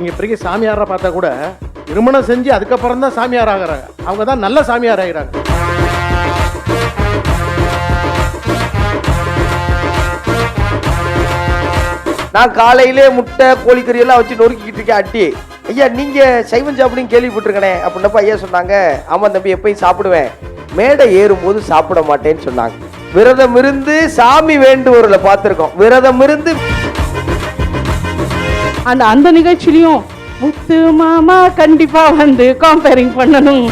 நீங்கள் பெரிய சாமியாரை பார்த்தா கூட திருமணம் செஞ்சு அதுக்கப்புறம் தான் சாமியார் ஆகிறாங்க. அவங்க தான் நல்ல சாமியார் ஆகிறாங்க. நான் காலையிலே முட்டை கோழிக்கறி எல்லாம் வச்சு நொறுக்கிட்டு இருக்கேன் அட்டி. ஐயா நீங்க சைவம் சாப்பிடுன்னு கேள்விப்பட்டிருக்கனே அப்படின்னப்ப ஐயா சொன்னாங்க, ஆமா தம்பி எப்பயும் சாப்பிடுவேன், மேடை ஏறும்போது சாப்பிட மாட்டேன்னு சொன்னாங்க. விரதம் இருந்து சாமி வேண்டுவர்களை பார்த்திருக்கோம். விரதம் இருந்து அந்த நிகழ்ச்சியிலையும் முத்து மாமா கண்டிப்பா வந்து கம்பேரிங் பண்ணணும்.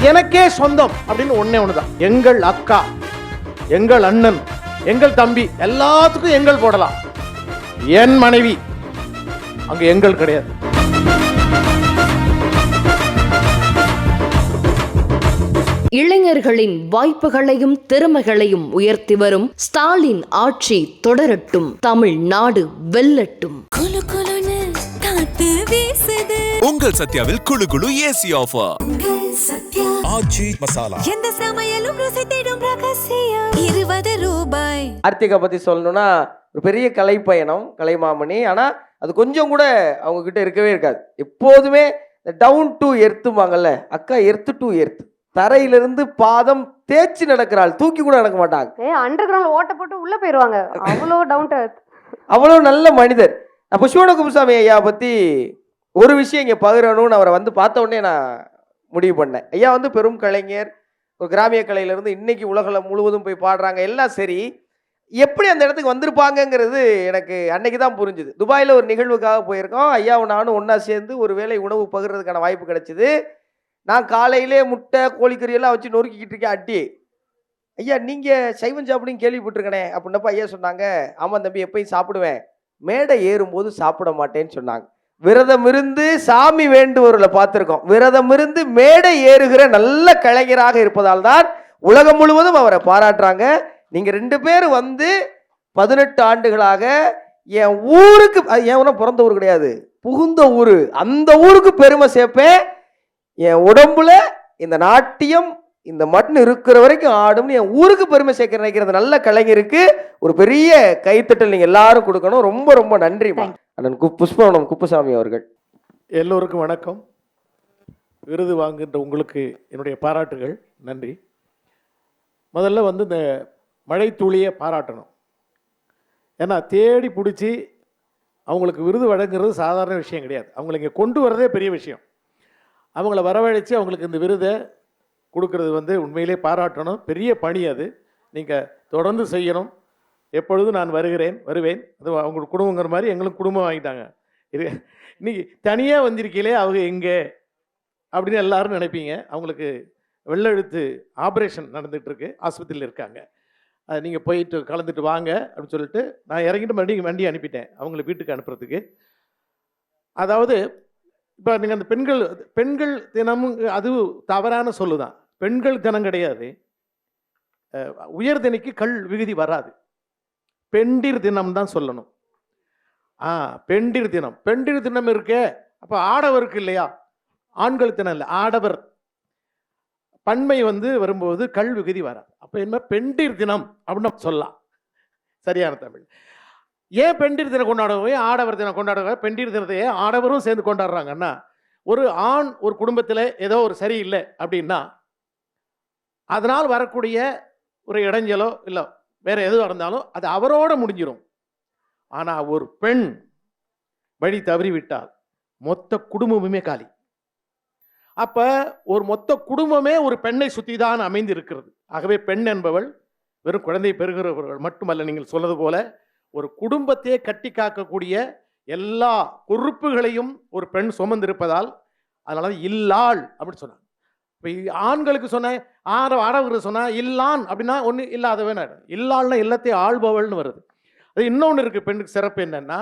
எனக்கே சொந்தம் அப்படின்னு ஒன்னே ஒண்ணுதான். எங்கள் அக்கா, எங்கள் அண்ணன், எங்கள் தம்பி எல்லாத்துக்கும் எங்கள் போடலாம். என் மனைவி அங்க எங்கள் கிடையாது. இளைஞர்களின் வாய்ப்புகளையும் திறமைகளையும் உயர்த்தி வரும் ஸ்டாலின் ஆட்சி தொடரட்டும். தமிழ்நாடு வெல்லட்டும். குளு குளுன்னு காத்து வீசுது. உங்கள் சத்யாவில் குளு குளு ஏசி ஆஃபர். சத்யா ஆச்சி மசாலா. எந்த சமையலும் ருசி தேடும் ரகசியம். 20 ரூபாய். ஆர்த்திகா பத்தி சொல்லணும்னா ஒரு பெரிய கலை பயணம், கலைமாமணி. ஆனா அது கொஞ்சம் கூட அவங்க கிட்ட இருக்கவே இருக்காது. எப்போதுமே டவுன் டு எர்த்துவாங்கல்ல, அக்கா எர்த்து டு எர்த்து, தரையிலிருந்து பாதம் தேய்ச்சி நடக்கிறாள், தூக்கி கூட நடக்க மாட்டாங்க. அண்டர் கிரவுண்ட் ஓட்ட போட்டு உள்ள போயிருவாங்க. அவ்வளோ டவுன் டு எர்த், அவ்வளோ நல்ல மனிதர். அப்போ சிவன குப்புசாமி ஐயா பத்தி ஒரு விஷயம் இங்கே பகிரணும்னு அவரை வந்து பார்த்த உடனே நான் முடிவு பண்ணேன். ஐயா வந்து பெரும் கலைஞர், ஒரு கிராமிய கலையிலேருந்து இன்னைக்கு உலகம் முழுவதும் போய் பாடுறாங்க, எல்லாம் சரி. எப்படி அந்த இடத்துக்கு வந்திருப்பாங்கங்கிறது எனக்கு அன்னைக்கு தான் புரிஞ்சுது. துபாயில் ஒரு நிகழ்வுக்காக போயிருக்கோம். ஐயாவும் நானும் ஒன்றா சேர்ந்து ஒரு வேளை உணவு பகிர்றதுக்கான வாய்ப்பு கிடைச்சிது. நான் காலையிலே முட்டை கோழிக்கறி எல்லாம் வச்சு நொறுக்கிட்டு இருக்கேன் அட்டி. ஐயா நீங்கள் சைவம் சாப்பிடுன்னு கேள்விப்பட்டிருக்கனே அப்படின்னப்ப ஐயா சொன்னாங்க, ஆமாம் தம்பி எப்பயும் சாப்பிடுவேன், மேடை ஏறும்போது சாப்பிட மாட்டேன்னு சொன்னாங்க. விரதம் இருந்து சாமி வேண்டுவர்களை பார்த்திருக்கோம். விரதம் இருந்து மேடை ஏறுகிற நல்ல கலைஞராக இருப்பதால் தான் உலகம் முழுவதும் அவரை பாராட்டுறாங்க. நீங்க 2 பேரும் வந்து 18 ஆண்டுகளாக என் ஊருக்கு, என் பிறந்த ஊர் கிடையாது, புகுந்த ஊரு, அந்த ஊருக்கு பெருமை சேர்ப்பேன். என் உடம்புல இந்த நாட்டியம் இந்த மண் இருக்கிற வரைக்கும் ஆடும்னு என் ஊருக்கு பெருமை சேர்க்க நினைக்கிற நல்ல கலைஞருக்கு ஒரு பெரிய கைத்தட்டல் நீங்க எல்லாரும் கொடுக்கணும். ரொம்ப ரொம்ப நன்றி அண்ணன் புஷ்பவனம் குப்புசாமி அவர்கள். எல்லோருக்கும் வணக்கம். விருது வாங்குகின்ற உங்களுக்கு என்னுடைய பாராட்டுகள், நன்றி. முதல்ல வந்து இந்த மழை துளியை பாராட்டணும். ஏன்னா தேடி பிடிச்சி அவங்களுக்கு விருது வழங்குறது சாதாரண விஷயம் கிடையாது. அவங்களை இங்கே கொண்டு வரதே பெரிய விஷயம். அவங்கள வரவழைச்சு அவங்களுக்கு இந்த விருதை கொடுக்கறது வந்து உண்மையிலே பாராட்டணும். பெரிய பணி அது. நீங்கள் தொடர்ந்து செய்யணும். எப்பொழுதும் நான் வருவேன். அது அவங்க குடும்பங்கிற மாதிரி எங்களுக்கு குடும்பம் வாங்கிட்டாங்க. இது இன்னைக்கு தனியாக வந்திருக்கீங்களே அவங்க எங்கே அப்படின்னு எல்லாரும் நினைப்பீங்க. அவங்களுக்கு வெள்ளெழுத்து ஆப்ரேஷன் நடந்துகிட்ருக்கு, ஆஸ்பத்திரியில் இருக்காங்க. அது நீங்கள் போயிட்டு கலந்துட்டு வாங்க அப்படின்னு சொல்லிட்டு நான் இறங்கிட்டு மறுபடியும் வண்டி அனுப்பிட்டேன் அவங்கள வீட்டுக்கு அனுப்புறதுக்கு. அதாவது இப்போ நீங்கள் அந்த பெண்கள் தினமும் அது தவறான சொல்லுதான். பெண்கள் தினம் கிடையாது. உயர்திணைக்கு கல் விகுதி வராது. பெண்டிர் தினம் தான் சொல்லணும். பெண்டிர் தினம் இருக்கே, அப்போ ஆடவருக்கு இல்லையா? ஆண்கள் தினம் இல்லை, ஆடவர் பன்மை வந்து வரும்போது கல் விகுதி வராது. அப்போ என்ன பெண்டிர் தினம் அப்படின்னு சொல்லலாம், சரியான தமிழ். ஏன் பெண்டிர் தினம் கொண்டாடுவோம், ஆடவர் தினம் கொண்டாடுவாங்க? பெண்டிர் தினத்தையே ஆடவரும் சேர்ந்து கொண்டாடுறாங்கன்னா, ஒரு ஆண் ஒரு குடும்பத்தில் ஏதோ ஒரு சரியில்லை அப்படின்னா அதனால் வரக்கூடிய ஒரு இடைஞ்சலோ இல்லை வேற எதுவும் இருந்தாலும் அது அவரோட முடிஞ்சிடும். ஆனால் ஒரு பெண் வழி தவறிவிட்டால் மொத்த குடும்பமுமே காலி. அப்ப ஒரு மொத்த குடும்பமே ஒரு பெண்ணை சுற்றி தான் அமைந்து இருக்கிறது. ஆகவே பெண் என்பவள் வெறும் குழந்தை பெறுகிறவர்கள் மட்டுமல்ல, நீங்கள் சொல்றது போல ஒரு குடும்பத்தையே கட்டி காக்கக்கூடிய எல்லா பொறுப்புகளையும் ஒரு பெண் சுமந்திருப்பதால் அதனால இல்லாள் அப்படின்னு சொன்னாங்க. இப்போ ஆண்களுக்கு சொன்ன ஆடவர்கள் சொன்னா இல்லான் அப்படின்னா ஒன்று இல்லாதவன். இல்லாள்னா இல்லத்தை ஆள்பவள்னு வருது. அது இன்னொன்று இருக்கு. பெண்ணுக்கு சிறப்பு என்னன்னா,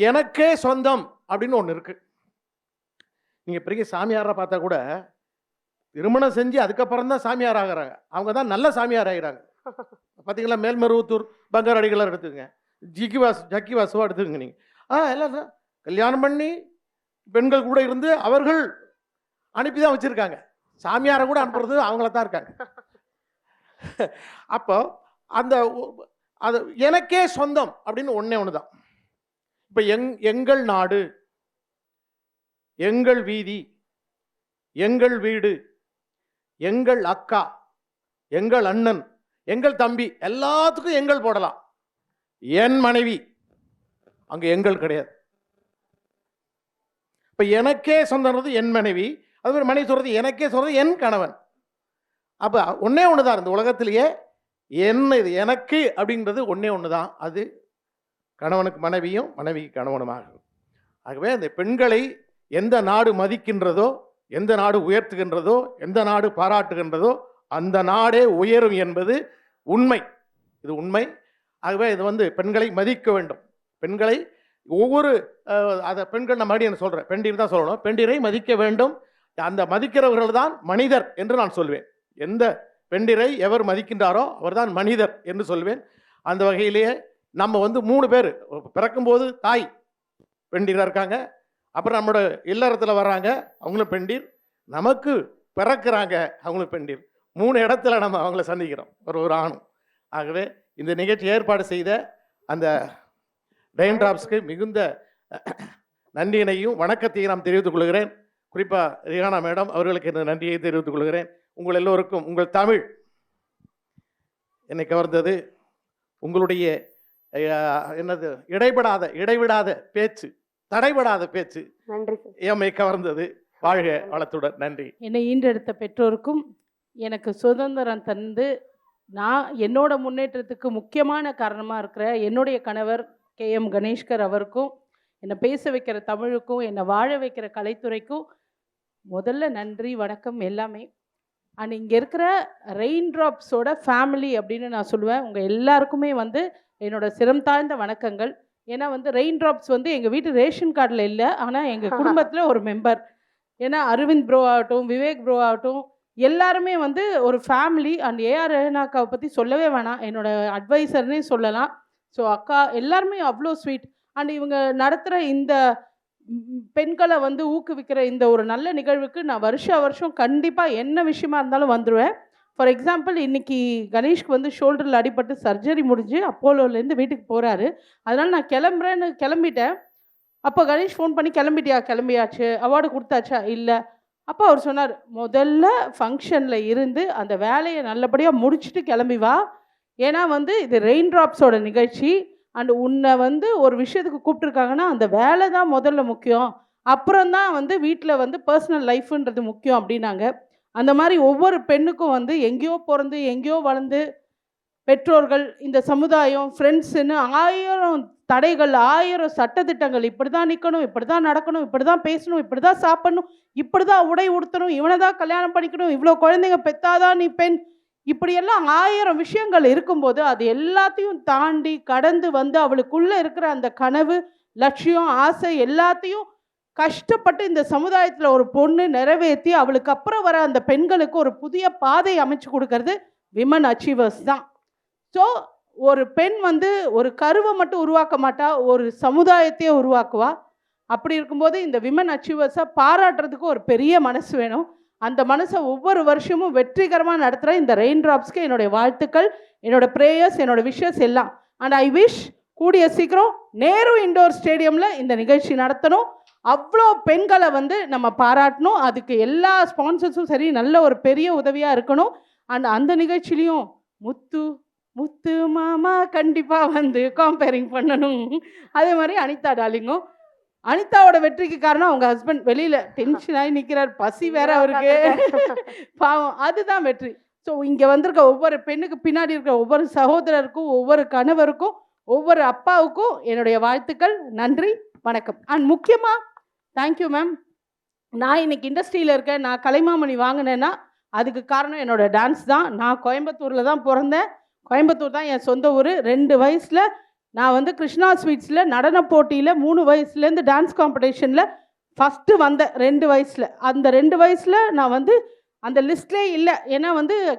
எனக்கே சொந்தம் அப்படின்னு ஒன்று இருக்கு. நீங்க பெரிய சாமியாரை பார்த்தா கூட திருமணம் செஞ்சு அதுக்கப்புறம் தான் சாமியார் ஆகிறாங்க. அவங்க தான் நல்ல சாமியார் ஆகிறாங்க. பார்த்தீங்களா? மேல்மருவத்தூர் பங்காரடிகளாக எடுத்துக்கங்க, ஜக்கி வாசுவா எடுத்துக்கங்க. நீங்கள் எல்லாம் கல்யாணம் பண்ணி பெண்கள் கூட இருந்து அவர்கள் அனுப்பி தான் வச்சுருக்காங்க. சாமியாரை கூட அனுப்புறது அவங்கள தான் இருக்காங்க. அப்போ அந்த அது எனக்கே சொந்தம் அப்படின்னு ஒண்ணே ஒன்று தான். இப்போ எங்கள் நாடு, எங்கள் வீதி, எங்கள் வீடு, எங்கள் அக்கா, எங்கள் அண்ணன், எங்கள் தம்பி, எல்லாத்துக்கும் எங்கள் போடலாம். என் மனைவி, அங்க எங்கள் கிடையாது. இப்ப எனக்கே சொந்தம்ன்றது என் மனைவி, அது மாதிரி மனைவி சொல்றது எனக்கே சொல்றது என் கணவன். அப்ப ஒன்னே ஒண்ணுதான் இந்த உலகத்திலேயே. என்ன இது எனக்கு அப்படின்றது ஒன்னே ஒண்ணுதான். அது கணவனுக்கு மனைவியும், மனைவிக்கு கணவனுமாகும். ஆகவே இந்த பெண்களை எந்த நாடு மதிக்கின்றதோ, எந்த நாடு உயர்த்துகின்றதோ, எந்த நாடு பாராட்டுகின்றதோ அந்த நாடே உயரும் என்பது உண்மை. இது உண்மை. ஆகவே இது பெண்களை மதிக்க வேண்டும். பெண்களை ஒவ்வொரு அதை பெண்கள் நான் மறுபடியும் சொல்றேன், பெண்டீர் தான் சொல்லணும். பெண்டிரை மதிக்க வேண்டும். அந்த மதிக்கிறவர்கள் தான் மனிதர் என்று நான் சொல்வேன். எந்த பெண்டிரை எவர் மதிக்கின்றாரோ அவர்தான் மனிதர் என்று சொல்வேன். அந்த வகையிலேயே நம்ம 3 பேர் பிறக்கும்போது தாய் பெண்டீராக இருக்காங்க. அப்புறம் நம்மளோட இல்லறத்தில் வர்றாங்க, அவங்களும் பெண்டீர். நமக்கு பிறக்கிறாங்க, அவங்களும் பெண்டீர். 3 இடத்துல நம்ம அவங்கள சந்திக்கிறோம், ஒரு ஆணும். ஆகவே இந்த நிகழ்ச்சி ஏற்பாடு செய்த அந்த ரெயின் டிராப்ஸ்க்கு மிகுந்த நன்றியினையும் வணக்கத்தையும் நான் தெரிவித்துக் கொள்கிறேன். குறிப்பாக ரிஹானா மேடம் அவர்களுக்கு இந்த நன்றியை தெரிவித்துக் கொள்கிறேன். உங்கள் எல்லோருக்கும் உங்கள் தமிழ் என்னை கவர்ந்தது. உங்களுடைய இடைவிடாத பேச்சு, தடைபடாத பேச்சு நன்றி சார். எம்மை கவர்ந்தது. வாழ்க வளத்துடன். நன்றி. என்னை ஈன்றெடுத்த பெற்றோருக்கும், எனக்கு சுதந்திரம் தந்து நான் என்னோட முன்னேற்றத்துக்கு முக்கியமான காரணமாக இருக்கிற என்னுடைய கணவர் KM கணேஷ்கர் அவருக்கும், என்னை பேச வைக்கிற தமிழுக்கும், என்னை வாழ வைக்கிற கலைத்துறைக்கும் முதல்ல நன்றி, வணக்கம் எல்லாமே. அண்ட் இங்கே இருக்கிற ரெயின் ட்ராப்ஸோட ஃபேமிலி அப்படின்னு நான் சொல்லுவேன். உங்கள் எல்லாருக்குமே என்னோட சிரம் தாழ்ந்த வணக்கங்கள். ஏன்னா ரெயின் ட்ராப்ஸ் எங்கள் வீட்டு ரேஷன் கார்டில் இல்லை, ஆனால் எங்கள் குடும்பத்தில் ஒரு மெம்பர். ஏன்னா அரவிந்த் ப்ரோ ஆகட்டும், விவேக் ப்ரோ ஆகட்டும், எல்லாருமே ஒரு ஃபேமிலி. அண்ட் AR ரஹனாக்காவை பற்றி சொல்லவே வேணாம், என்னோட அட்வைசர்னே சொல்லலாம். ஸோ அக்கா எல்லாருமே அவ்வளோ ஸ்வீட். அண்ட் இவங்க நடத்துகிற இந்த பெண்களை ஊக்குவிக்கிற இந்த ஒரு நல்ல நிகழ்வுக்கு நான் வருஷம் கண்டிப்பாக என்ன விஷயமா இருந்தாலும் வந்துடுவேன். ஃபார் எக்ஸாம்பிள், இன்றைக்கி கணேஷ்க்கு ஷோல்டரில் அடிபட்டு சர்ஜரி முடிஞ்சு அப்போலோலேருந்து வீட்டுக்கு போகிறாரு. அதனால் நான் கிளம்புறேன்னு கிளம்பிட்டேன். அப்போ கணேஷ் ஃபோன் பண்ணி கிளம்பியாச்சு, அவார்டு கொடுத்தாச்சா? இல்லை. அப்போ அவர் சொன்னார், முதல்ல ஃபங்க்ஷனில் இருந்து அந்த வேலையை நல்லபடியாக முடிச்சுட்டு கிளம்பி வா. ஏன்னா இது ரெயின் ட்ராப்ஸோட நிகழ்ச்சி. அண்ட் உன்னை ஒரு விஷயத்துக்கு கூப்பிட்ருக்காங்கன்னா அந்த வேலை தான் முதல்ல முக்கியம், அப்புறம்தான் வீட்டில் பர்சனல் லைஃப்ன்றது முக்கியம் அப்படின்னாங்க. அந்த மாதிரி ஒவ்வொரு பெண்ணுக்கும் எங்கேயோ பிறந்து எங்கேயோ வளர்ந்து பெற்றோர்கள், இந்த சமுதாயம், ஃப்ரெண்ட்ஸுன்னு 1000 தடைகள், 1000 சட்டத்திட்டங்கள், இப்படி தான் நிற்கணும், இப்படி தான் நடக்கணும், இப்படி தான் பேசணும், இப்படி தான் சாப்பிடணும், இப்படி தான் உடை உடுத்தணும், இவனை தான் கல்யாணம் பண்ணிக்கணும், இவ்வளோ குழந்தைங்க பெத்தாதான் நீ பெண், இப்படியெல்லாம் 1000 விஷயங்கள் இருக்கும்போது அது எல்லாத்தையும் தாண்டி கடந்து அவளுக்குள்ளே இருக்கிற அந்த கனவு, லட்சியம், ஆசை எல்லாத்தையும் கஷ்டப்பட்டு இந்த சமுதாயத்தில் ஒரு பொண்ணு நிறைவேற்றி அவளுக்கு அப்புறம் வர அந்த பெண்களுக்கு ஒரு புதிய பாதை அமைச்சு கொடுக்கறது விமன் அச்சீவர்ஸ் தான். ஸோ ஒரு பெண் ஒரு கருவை மட்டும் உருவாக்க மாட்டா, ஒரு சமுதாயத்தையே உருவாக்குவா. அப்படி இருக்கும்போது இந்த விமன் அச்சீவர்ஸை பாராட்டுறதுக்கு ஒரு பெரிய மனசு வேணும். அந்த மனசை ஒவ்வொரு வருஷமும் வெற்றிகரமாக நடத்துகிற இந்த ரெயின் ட்ராப்ஸ்க்கு என்னுடைய வாழ்த்துக்கள், என்னோட ப்ரேயர்ஸ், என்னோட விஷஸ் எல்லாம். அண்ட் ஐ விஷ் கூடிய சீக்கிரம் நேரு இண்டோர் ஸ்டேடியமில் இந்த நிகழ்ச்சி நடத்தணும். அவ்வளோ பெண்களை நம்ம பாராட்டணும். அதுக்கு எல்லா ஸ்பான்சர்ஸும் சரி நல்ல ஒரு பெரிய உதவியாக இருக்கணும். அண்ட் அந்த நிகழ்ச்சிலையும் முத்து மாமா கண்டிப்பாக காம்பேரிங் பண்ணணும். அதே மாதிரி அனிதா டார்லிங்கும். அனிதாவோட வெற்றிக்கு காரணம் அவங்க ஹஸ்பண்ட் வெளியில் டென்ஷன் ஆகி நிற்கிறார், பசி வேற அவருக்கு, பாவம். அதுதான் வெற்றி. ஸோ இங்கே வந்திருக்க ஒவ்வொரு பெண்ணுக்கு பின்னாடி இருக்கிற ஒவ்வொரு சகோதரருக்கும், ஒவ்வொரு கணவருக்கும், ஒவ்வொரு அப்பாவுக்கும் என்னுடைய வாழ்த்துக்கள், நன்றி, வணக்கம். அண்ட் முக்கியமாக தேங்க்யூ மேம். நான் இன்னைக்கு இண்டஸ்ட்ரியில் இருக்கேன், நான் கலைமாமணி வாங்கினேன்னா அதுக்கு காரணம் என்னோட டான்ஸ் தான். நான் கோயம்புத்தூரில் தான் பிறந்தேன், கோயம்புத்தூர் தான் என் சொந்த ஊர். 2 வயசில் நான் கிருஷ்ணா ஸ்வீட்ஸில் நடன போட்டியில் 3 வயசுலேருந்து டான்ஸ் காம்படிஷனில் ஃபஸ்ட்டு வந்தேன் 2 வயசில். அந்த 2 வயசில் நான் அந்த லிஸ்ட்லேயே இல்லை. ஏன்னா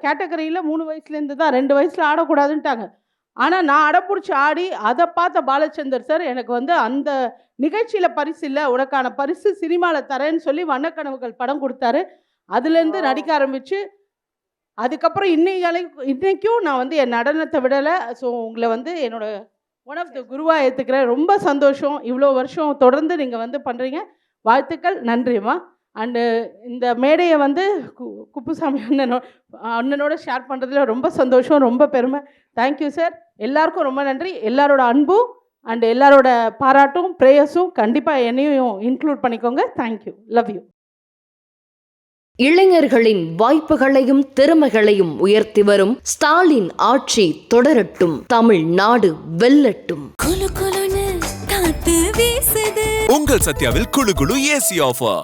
கேட்டகரியில் 3 வயசுலேருந்து தான், 2 வயசில் ஆடக்கூடாதுன்ட்டாங்க. ஆனால் நான் அடப்பிடிச்சி ஆடி அதை பார்த்த பாலச்சந்தர் சார் எனக்கு அந்த நிகழ்ச்சியில் பரிசு இல்லை, உனக்கான பரிசு சினிமாவில் தரேன்னு சொல்லி வண்ணக்கனவுகள் படம் கொடுத்தாரு. அதுலேருந்து நடிக்க ஆரம்பித்து அதுக்கப்புறம் இன்னைக்கும் நான் வந்து என் நடனத்தை விடலை. ஸோ உங்களை வந்து என்னோட ஒன் ஆஃப் த குருவாக ஏற்றுக்கிறேன். ரொம்ப சந்தோஷம். இவ்வளோ வருஷம் தொடர்ந்து நீங்கள் வந்து பண்ணுறீங்க. வாழ்த்துக்கள். நன்றிம்மா. அண்டு இந்த மேடையை வந்து குப்புசாமி அண்ணனோட ஷேர் பண்ணுறதுல ரொம்ப சந்தோஷம், ரொம்ப பெருமை. Thank you sir. எல்லாருக்கும் ரொம்ப நன்றி. எல்லாரோட அன்பும் அண்ட் எல்லாரோட பாராட்டும் ப்ரேயர்ஸும் கண்டிப்பாக என்னையும் இன்க்ளூட் பண்ணிக்கோங்க. தேங்க்யூ. Love you. இளைஞர்களின் வாய்ப்புகளையும் திறமைகளையும் உயர்த்தி வரும் ஸ்டாலின் ஆட்சி தொடரட்டும். தமிழ்நாடு வெல்லட்டும். குளு குளுன்னு காத்து வீசுது. உங்கள் சத்யாவில் குளு குளு ஏசி ஆஃபர்.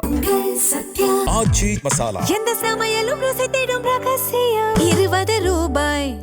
சத்யா ஆச்சி மசாலா. எந்த சமையலும் ருசி தேடும் ரகசியம். 20 ரூபாய்.